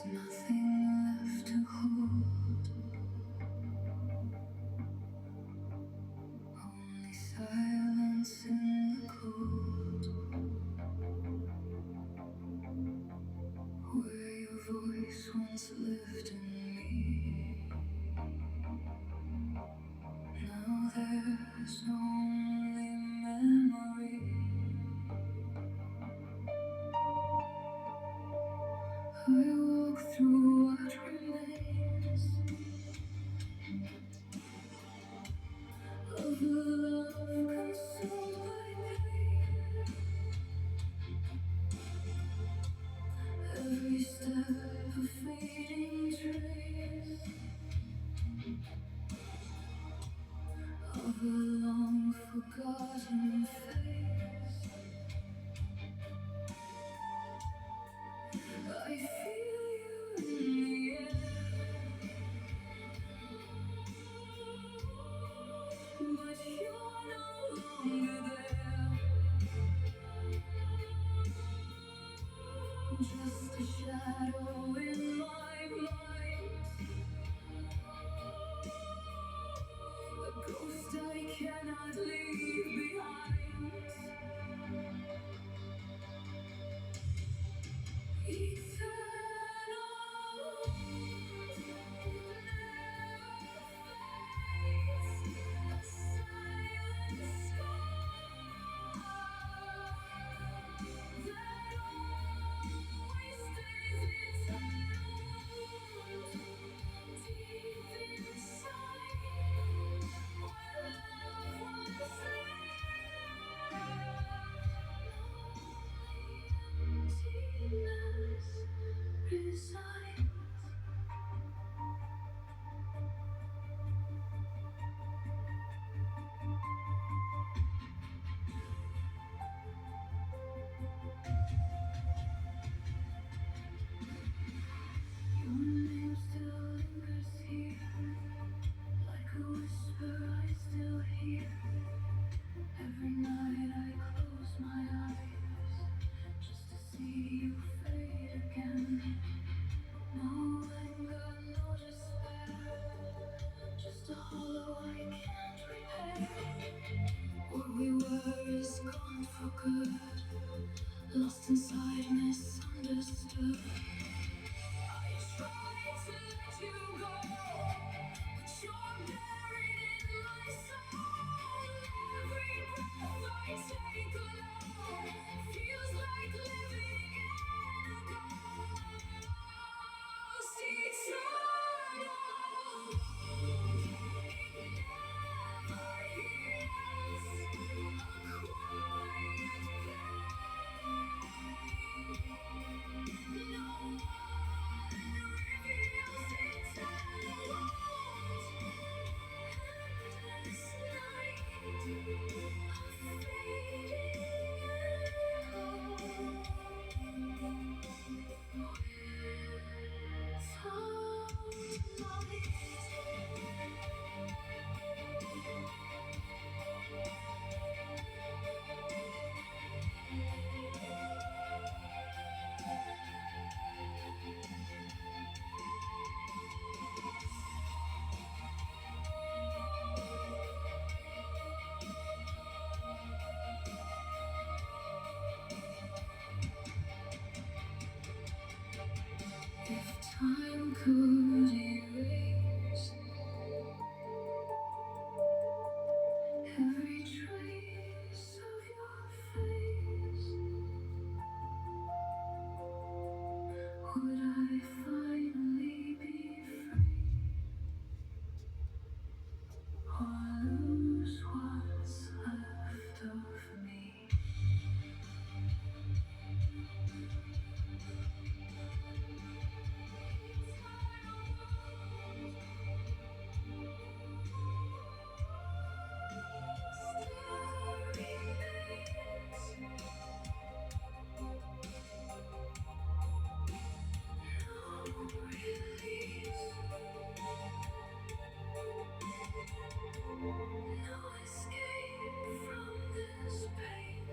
Nothing left to hold, only silence in the cold. Where your voice once lived in me, now there's only memory. I walk through what remains of a love consumed by pain. Every step a fading trace of a long forgotten face. I feel you in the air, but you're no longer there. Just a shadow in my mind, a ghost I cannot leave behind. Resign. Your name still lingers here, like a whisper I still hear. Every night I close my eyes, just to see you fade again. No anger, no despair, just a hollow I can't repair. What we were is gone for good, lost inside, misunderstood. I tried to let you go, but you're buried in my soul. Every breath I take alone feels like living in a ghost eternal. It never heals a quiet pain. No if time could erase every trace of your face, would I finally be free or lose what's left of me? No escape from this pain.